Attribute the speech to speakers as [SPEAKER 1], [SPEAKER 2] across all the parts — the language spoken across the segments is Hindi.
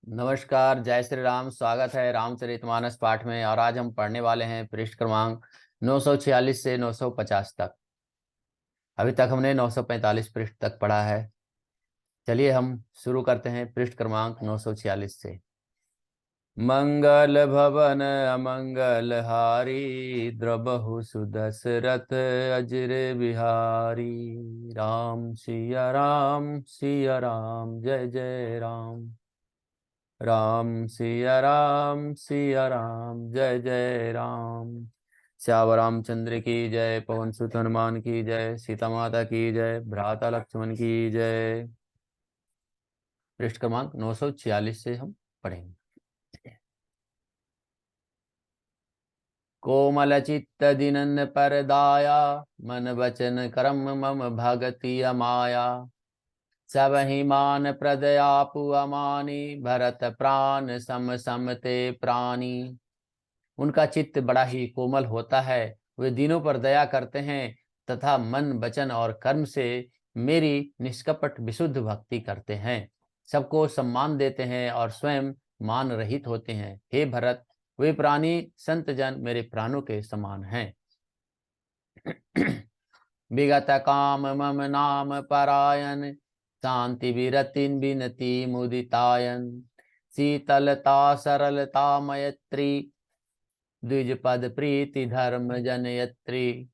[SPEAKER 1] नमस्कार, जय श्री राम। स्वागत है रामचरितमानस पाठ में। और आज हम पढ़ने वाले हैं पृष्ठ क्रमांक 946 से 950 तक। अभी तक हमने 945 पृष्ठ तक पढ़ा है। चलिए हम शुरू करते हैं पृष्ठ क्रमांक 946 से। मंगल भवन अमंगल हारी, द्रबहु सुदशरथ अजर बिहारी। राम सिया राम जय जय राम। राम सिया राम जय जय राम। श्याम रामचंद्र की जय। पवन सुत हनुमान की जय। सीता माता की जय। भ्राता लक्ष्मण की जय। पृष्ठ क्रमांक 946 से हम पढ़ेंगे। कोमल चित्त दिनन पर दाया, मन वचन कर्म मम भगति अमाया। सब ही मान प्रद आपु अमानी, भरत प्राण सम सम ते प्राणी। उनका चित्त बड़ा ही कोमल होता है। वे दीनों पर दया करते हैं तथा मन वचन और कर्म से मेरी निष्कपट विशुद्ध भक्ति करते हैं। सबको सम्मान देते हैं और स्वयं मान रहित होते हैं। हे भरत, वे प्राणी संत जन मेरे प्राणों के समान हैं। विगत काम मम नाम परायण, शांति विरतिन बिनती मुदितायन। शीतलता सरलता मैत्री, द्विज पद प्रीति धर्म जनयत्री।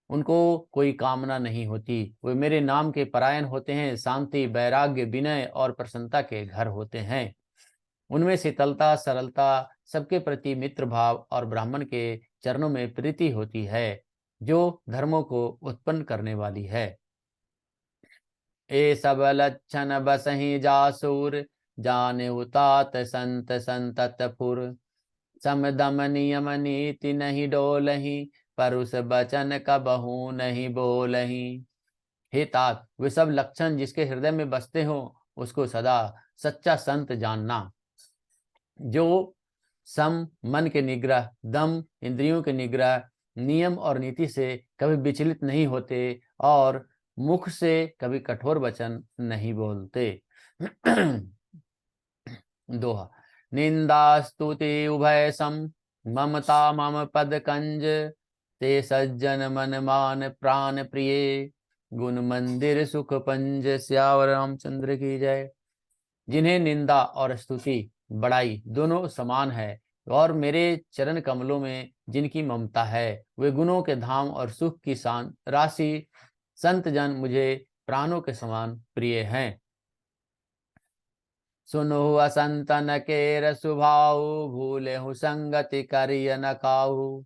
[SPEAKER 1] उनको कोई कामना नहीं होती। वे मेरे नाम के परायण होते हैं। शांति, वैराग्य, विनय और प्रसन्नता के घर होते हैं। उनमें शीतलता, सरलता, सबके प्रति मित्र भाव और ब्राह्मण के चरणों में प्रीति होती है, जो धर्मों को उत्पन्न करने वाली है। ए सब लक्षण बसहि जासूर, जाने उतात संत संततपुर। समदम नियम नीति नहीं डोलही, परुष बचन कबहू नहीं बोलही। हे तात, वे सब लक्षण जिसके हृदय में बसते हो उसको सदा सच्चा संत जानना। जो सम, मन के निग्रह, दम, इंद्रियों के निग्रह, नियम और नीति से कभी विचलित नहीं होते और मुख से कभी कठोर वचन नहीं बोलते। दोहा। निंदा स्तुति उभय सम, ममता मम पद कंज। ते सज्जन मन मान प्राण प्रिय, गुण मंदिर सुख पंज। श्याम रामचंद्र की जय। जिन्हें निंदा और स्तुति, बड़ाई दोनों समान है और मेरे चरण कमलों में जिनकी ममता है, वे गुणों के धाम और सुख की शान राशि संत जन मुझे प्राणों के समान प्रिय हैं। सुनो असंतन केर सुभाऊ, भूले हूँ संगति करिय न काहू।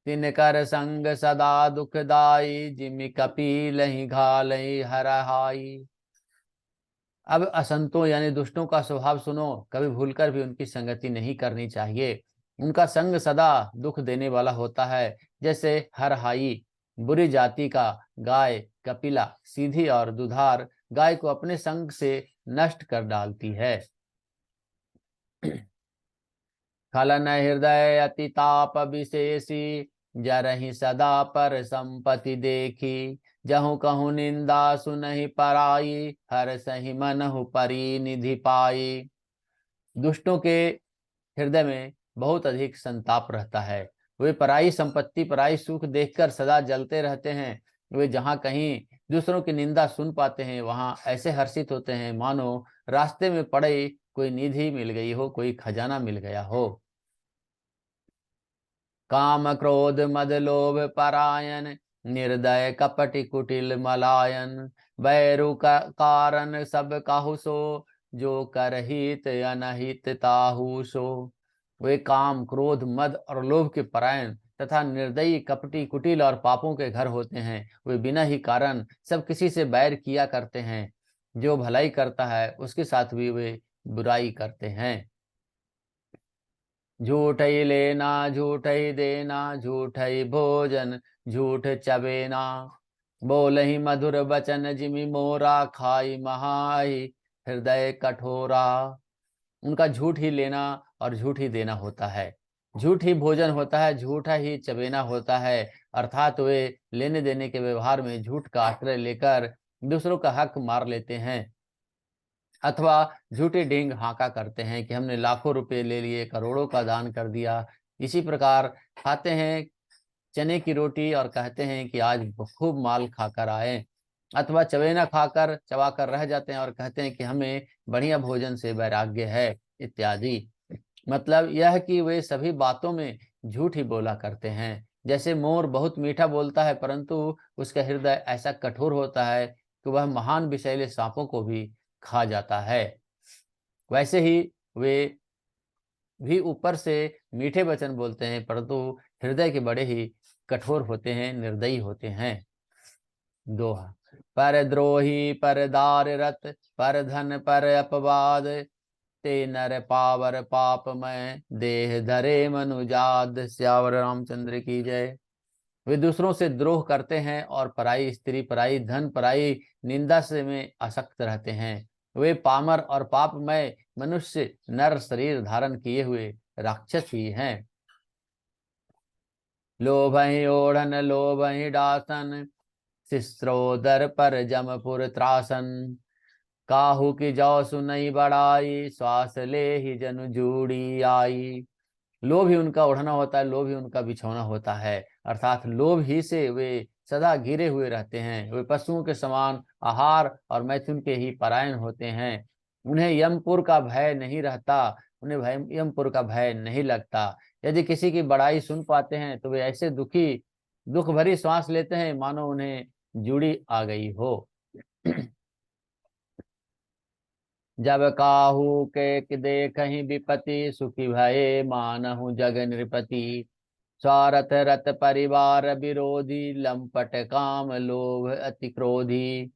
[SPEAKER 1] तिनकर संग सदा दुखदाई, जिमि कपील ही घालई हरहाई। अब असंतों यानी दुष्टों का स्वभाव सुनो। कभी भूलकर भी उनकी संगति नहीं करनी चाहिए। उनका संग सदा दुख देने वाला होता है। जैसे हरहाई बुरी जाति का गाय, कपिला सीधी और दुधार गाय को अपने संग से नष्ट कर डालती है। खलन हृदय अति ताप विशेषी, जरहि सदा पर संपत्ति देखी। जहु कहूँ निंदा सुनहि पराई, हर सही मनहु परी निधि पाई। दुष्टों के हृदय में बहुत अधिक संताप रहता है। वे पराई संपत्ति, पराई सुख देखकर सदा जलते रहते हैं। वे जहाँ कहीं दूसरों की निंदा सुन पाते हैं वहां ऐसे हर्षित होते हैं मानो रास्ते में पड़े कोई निधि मिल गई हो, कोई खजाना मिल गया हो। काम क्रोध मद लोभ परायण, निर्दय कपटि कुटिल मलायन। बैरु का कारण सब काहू सो, जो कर हित अनहित ताहू सो। वे काम, क्रोध, मद और लोभ के परायण तथा निर्दयी, कपटी, कुटिल और पापों के घर होते हैं। वे बिना ही कारण सब किसी से बैर किया करते हैं। जो भलाई करता है उसके साथ भी वे बुराई करते हैं। झूठ ही लेना झूठ ही देना, झूठ ही भोजन झूठ चबेना। बोल ही मधुर बचन जिमि मोरा, खाई महाई हृदय कठोरा। उनका झूठ ही लेना और झूठ ही देना होता है। झूठ ही भोजन होता है, झूठा ही चबेना होता है। अर्थात वे लेने देने के व्यवहार में झूठ का आश्रय लेकर दूसरों का हक मार लेते हैं। अथवा झूठे ढींग हाका करते हैं कि हमने लाखों रुपए ले लिए, करोड़ों का दान कर दिया। इसी प्रकार खाते हैं चने की रोटी और कहते हैं कि आज खूब माल खाकर आए, अथवा चवेना खाकर चबाकर रह जाते हैं और कहते हैं कि हमें बढ़िया भोजन से वैराग्य है इत्यादि। मतलब यह कि वे सभी बातों में झूठ ही बोला करते हैं। जैसे मोर बहुत मीठा बोलता है परंतु उसका हृदय ऐसा कठोर होता है कि वह महान विषैले सांपों को भी खा जाता है, वैसे ही वे भी ऊपर से मीठे वचन बोलते हैं परंतु हृदय के बड़े ही कठोर होते हैं, निर्दयी होते हैं। दोहा। पर द्रोही पर दार रत, पर धन पर अपवाद, ते नर पावर पाप में देह धरे मनुजाद। श्यावर रामचंद्र की जय। वे दूसरों से द्रोह करते हैं और पराई स्त्री, पराई धन, पराई निंदा से में आसक्त रहते हैं। वे पामर और पापमय मनुष्य नर शरीर धारण किए हुए राक्षस ही हैं। लोभहि ओढ़न लोभहि डासन, शिस्रोदर पर जमपुर त्रासन। काहू की जौ सुनई बड़ाई, श्वास ले ही जनु जूड़ी आई। लोभ ही उनका ओढ़ना होता है, लोभ ही उनका बिछौना होता है, अर्थात लोभ ही से वे सदा घिरे हुए रहते हैं। वे पशुओं के समान आहार और मैथुन के ही परायण होते हैं। उन्हें यमपुर का भय नहीं रहता, उन्हें भय यमपुर का भय नहीं लगता। यदि किसी की बड़ाई सुन पाते हैं तो वे ऐसे दुख भरी सांस लेते हैं मानो उन्हें जूड़ी आ गई हो। जब काहू के देखहि विपति, सुखी भये मानहु जग नृपति। स्वार्थ रत परिवार विरोधी, लंपट काम लोभ अति क्रोधी।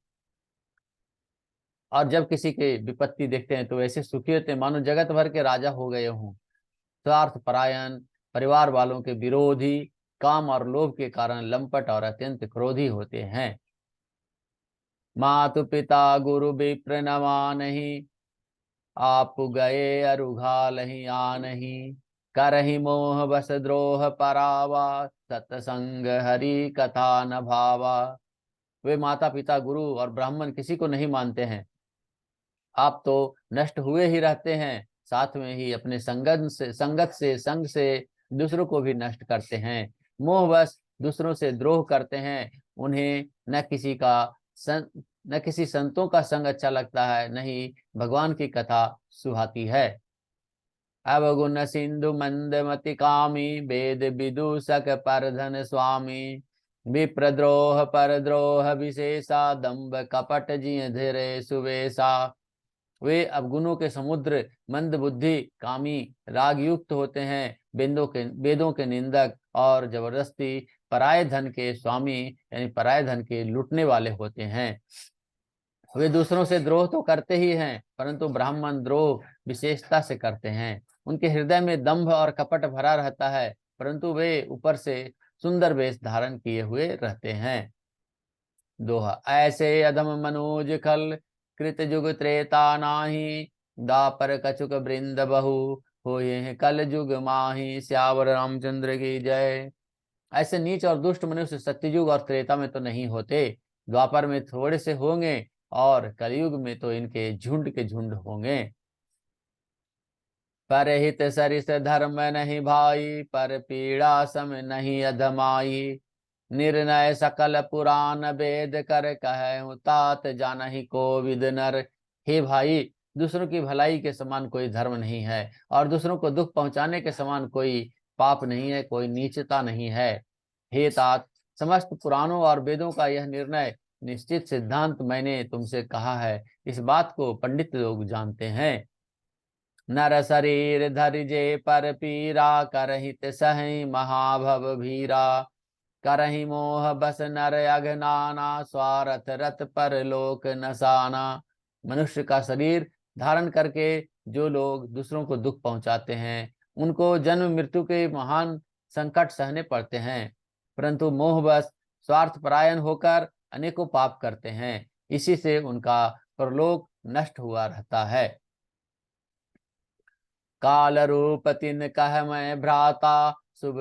[SPEAKER 1] और जब किसी के विपत्ति देखते हैं तो ऐसे सुखी होते हैं मानो जगत भर के राजा हो गए हों। स्वार्थ परायण, परिवार वालों के विरोधी, काम और लोभ के कारण लंपट और अत्यंत क्रोधी होते हैं। मातु पिता गुरु विप्र न मानहि, आप गए अरुघालहि आनहि। करहि मोह बस द्रोह परावा, सत्संग हरि कथा न भावा। वे माता पिता गुरु और ब्राह्मण किसी को नहीं मानते हैं। आप तो नष्ट हुए ही रहते हैं, साथ में ही अपने संगत से संग से दूसरों को भी नष्ट करते हैं। मोहवश दूसरों से द्रोह करते हैं। उन्हें न किसी संतों का संग अच्छा लगता है, न ही भगवान की कथा सुहाती है। अवगुण सिंधु मंदमति कामी, वेद विदूषक परधन स्वामी। विप्रद्रोह पर द्रोह विशेषा, दंभ कपट जिय धीरे सुवेशा। वे अवगुणों के समुद्र, मंद बुद्धि, कामी, राग युक्त होते हैं, वेदों के निंदक और जबरदस्ती पराये धन के स्वामी यानी पराये धन के लूटने वाले होते हैं। वे दूसरों से द्रोह तो करते ही हैं परंतु ब्राह्मण द्रोह विशेषता से करते हैं। उनके हृदय में दंभ और कपट भरा रहता है परंतु वे ऊपर से सुंदर वेश धारण किए हुए रहते हैं। दोहा। ऐसे अधम मनोज खल, कृत जुग त्रेता नाही। दापर कछुक वृंद बहु, होए कल जुग माही। श्यावर रामचंद्र की जय। ऐसे नीच और दुष्ट मनुष्य सत्ययुग और त्रेता में तो नहीं होते, द्वापर में थोड़े से होंगे और कलयुग में तो इनके झुंड के झुंड होंगे। परहित सरिस धर्म नहीं भाई, पर पीड़ा सम नहीं अधमाई। निर्णय सकल पुराण वेद कर, कहे तात जानहि कोविद नर। हे भाई, दूसरों की भलाई के समान कोई धर्म नहीं है और दूसरों को दुख पहुंचाने के समान कोई पाप नहीं है, कोई नीचता नहीं है। हे तात, समस्त पुराणों और वेदों का यह निर्णय निश्चित सिद्धांत मैंने तुमसे कहा है, इस बात को पंडित लोग जानते हैं। नर शरीर धरिजे पर पीरा, करहित सहि महाभव भीरा। करहि मोह बस नर अघनाना, स्वार्थ रथ पर लोक नसाना। मनुष्य का शरीर धारण करके जो लोग दूसरों को दुख पहुंचाते हैं उनको जन्म मृत्यु के महान संकट सहने पड़ते हैं, परंतु मोहवश स्वार्थ परायण होकर अनेकों पाप करते हैं, इसी से उनका परलोक नष्ट हुआ रहता है। काल रूप तिन कह मैं भ्राता, शुभ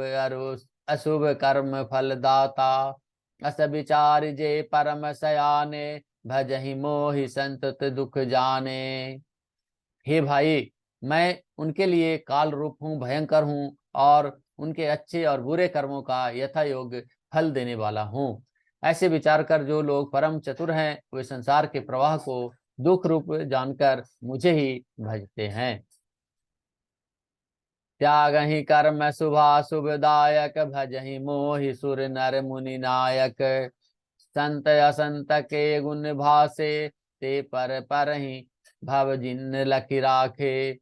[SPEAKER 1] अशुभ कर्म फल दाता। अस विचार जे परम सयाने, भजहि मोहि संतत दुख जाने। हे भाई, मैं उनके लिए काल रूप हूँ, भयंकर हूँ, और उनके अच्छे और बुरे कर्मों का यथा योग्य फल देने वाला हूँ। ऐसे विचार कर जो लोग परम चतुर हैं, वे संसार के प्रवाह को दुख रूप जानकर मुझे ही भजते हैं। त्यागहि कर्म शुभाशुभदायक, भजहि मोहि सुर नर मुनि नायक। संत असंत के गुण भासे, ते पर परहि भव जिन लखि राखे।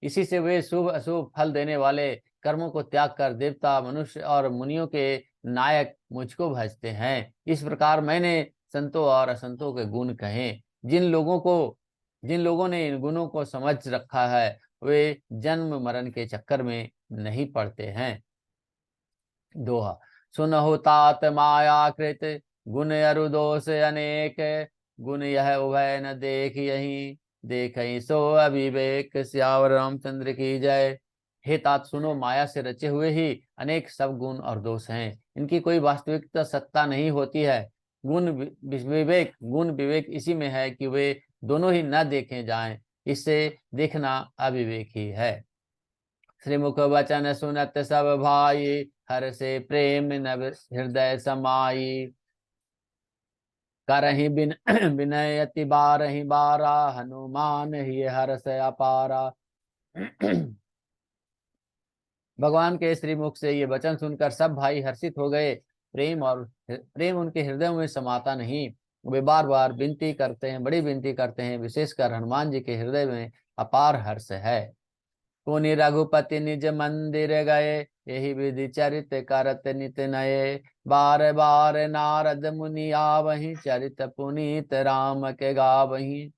[SPEAKER 1] इसी से वे शुभ अशुभ फल देने वाले कर्मों को त्याग कर देवता, मनुष्य और मुनियों के नायक मुझको भजते हैं। इस प्रकार मैंने संतों और असंतों के गुण कहे। जिन लोगों ने इन गुणों को समझ रखा है, वे जन्म मरण के चक्कर में नहीं पड़ते हैं। दोहा। सुनहु तात मायाकृत, गुण अरु दोष अनेक। गुण यह उभय न देख यही, देखहि सो अविवेक। सियावर रामचंद्र की जय। हे तात, सुनो, माया से रचे हुए ही अनेक सब गुण और दोष हैं। इनकी कोई वास्तविकता सत्ता नहीं होती है। गुण विवेक इसी में है कि वे दोनों ही न देखे जाएं। इससे देखना अविवेक ही है। श्रीमुख वचन सुनत सब भाई, हर से प्रेम नव हृदय समाई। करहि बिन विनय अति बारहि बारा, हनुमान ही हर्ष अपारा। भगवान के श्रीमुख से ये वचन सुनकर सब भाई हर्षित हो गए। प्रेम उनके हृदय में समाता नहीं। वे बार बार विनती करते हैं, बड़ी विनती करते हैं। विशेषकर हनुमान जी के हृदय में अपार हर्ष है। पुनि रघुपति निज मंदिर गए, यही विधि चरित करत नित नये। बार बार नारद मुनि आवहि, चरित पुनीत राम के गावहि।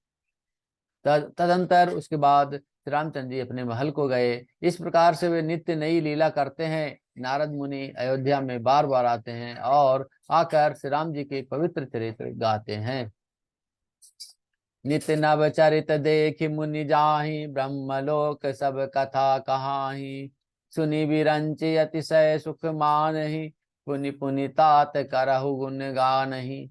[SPEAKER 1] तदंतर उसके बाद श्री रामचंद्र जी अपने महल को गए। इस प्रकार से वे नित्य नई लीला करते हैं। नारद मुनि अयोध्या में बार बार आते हैं और आकर श्री राम जी के पवित्र चरित्र गाते हैं। नित्य नव चरित देखि मुनि जाहि, ब्रह्मलोक सब कथा कहाहि। सुनि विरंचि अतिशय सुख मानहि, पुनि पुनि तात करहु गुण गानहि।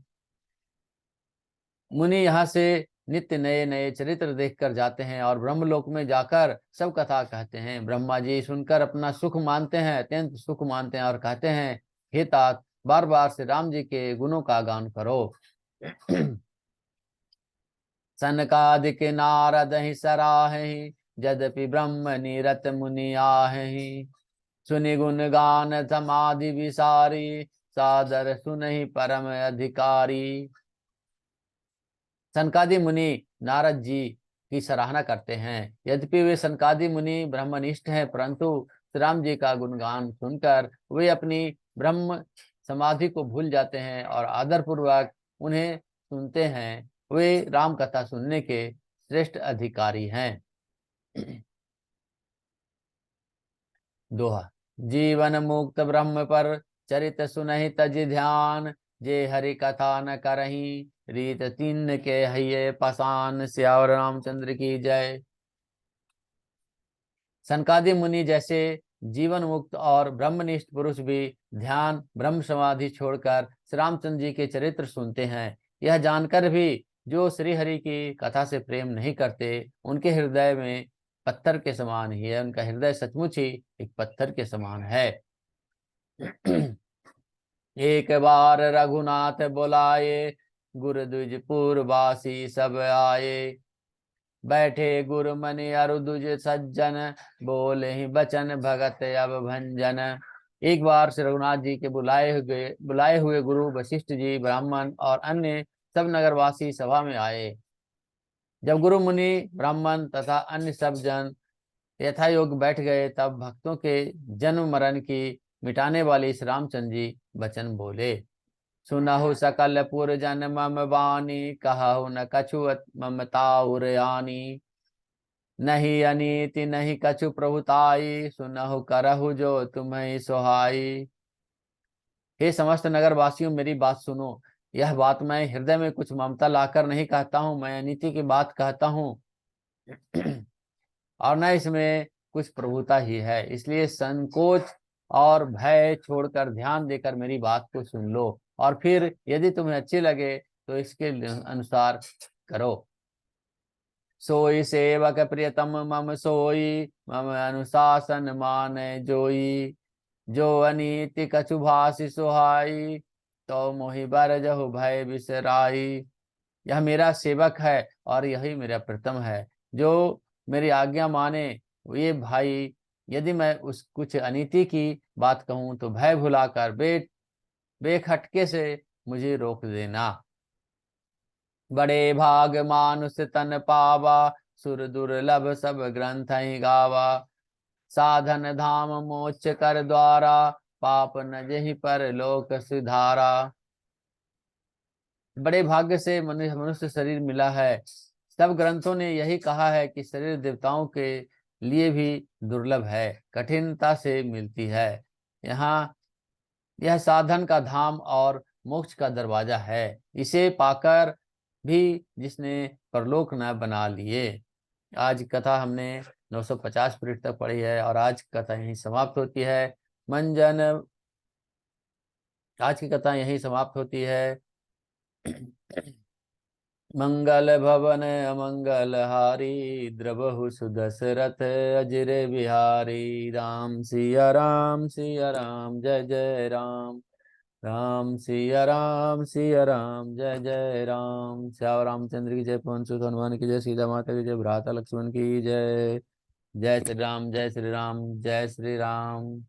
[SPEAKER 1] मुनि यहाँ से नित्य नए नए चरित्र देखकर जाते हैं और ब्रह्मलोक में जाकर सब कथा कहते हैं। ब्रह्मा जी सुनकर अपना सुख मानते हैं, अत्यंत सुख मानते हैं और कहते हैं, हे तात, बार बार श्री राम जी के गुणों का गान करो। सनकादिक नारद ही सराहि, यद्यपि ब्रह्म निरत मुनि आहहि। सुनि गुण गान समाधि विसारी, सादर सुनहि परम अधिकारी। सनकादि मुनि नारद जी की सराहना करते हैं। यद्यपि वे सनकादि मुनि ब्रह्मनिष्ठ हैं, परंतु श्री राम जी का गुणगान सुनकर वे अपनी ब्रह्म समाधि को भूल जाते हैं और आदर पूर्वक उन्हें सुनते हैं। वे राम कथा सुनने के श्रेष्ठ अधिकारी हैं। दोहा। जीवन मुक्त ब्रह्म पर चरित सुनहि तज ध्यान, जे हरि कथा न करही, रीत तीन के हये पासान। सियावर रामचंद्र की जय। सनकादि मुनि जैसे जीवन मुक्त और ब्रह्मनिष्ठ पुरुष भी ध्यान ब्रह्म समाधि छोड़कर श्री रामचंद्र जी के चरित्र सुनते हैं। यह जानकर भी जो श्री हरि की कथा से प्रेम नहीं करते, उनके हृदय में पत्थर के समान ही है। उनका हृदय सचमुच ही एक पत्थर के समान है। एक बार रघुनाथ बुलाए, गुरु द्विज पूर्ववासी सब आए। बैठे गुरु मनि अरु द्विज सज्जन, बोले ही बचन भगत अब भंजन। एक बार श्री रघुनाथ जी के बुलाए हुए गुरु वशिष्ठ जी, ब्राह्मण और अन्य सब नगरवासी सभा में आए। जब गुरु मुनि, ब्राह्मण तथा अन्य सब जन यथायोग बैठ गए, तब भक्तों के जन्म मरण की मिटाने वाले श्री रामचंद्र जी वचन बोले। सुनहु सकल पुर जन मम वाणी, कहु न कछु ममताउर आनी। नहीं अनीति नहीं कछु प्रभुताई, सुनहु करहु जो तुम्हें सुहाई। हे समस्त नगर वासियों, मेरी बात सुनो। यह बात मैं हृदय में कुछ ममता लाकर नहीं कहता हूँ, मैं अनीति की बात कहता हूँ और न इसमें कुछ प्रभुता ही है। इसलिए संकोच और भय छोड़कर ध्यान देकर मेरी बात को सुन लो, और फिर यदि तुम्हें अच्छी लगे तो इसके अनुसार करो। सोई सेवक प्रियतम मम सोई, मम अनुशासन माने जोई। जो अनीति कछु भाषि सुहाई, तो मोहि बर जहु भय बिसराई। यह मेरा सेवक है और यही मेरा प्रीतम है, जो मेरी आज्ञा माने। ये भाई, यदि मैं उस कुछ अनीति की बात कहूँ तो भय भुलाकर बेखटके से मुझे रोक देना। बड़े भाग मानुष तन पावा, सुर दुर्लभ सब ग्रंथ ही गावा। साधन धाम मोक्ष कर द्वारा, पाप न जहि पर लोक सुधारा। बड़े भाग्य से मनुष्य शरीर मिला है। सब ग्रंथों ने यही कहा है कि शरीर देवताओं के लिए भी दुर्लभ है, कठिनता से मिलती है। यहाँ यह साधन का धाम और मोक्ष का दरवाजा है। इसे पाकर भी जिसने परलोक न बना लिए। आज कथा हमने 950 पृष्ठ तक पढ़ी है और आज कथा यहीं समाप्त होती है। मंजन, आज की कथा यहीं समाप्त होती है। मंगल भवन अमंगल हारी, द्रवहु सुदशरथ अजिर बिहारी। राम सिया राम सिया राम, जय जय राम। राम सिया राम सिया राम, जय जय राम। श्याम रामचंद्र की जय, पवन सुत हनुमान की जय, सीता माता की जय, भ्राता लक्ष्मण की जय। जय श्री राम, जय श्री राम, जय श्री राम।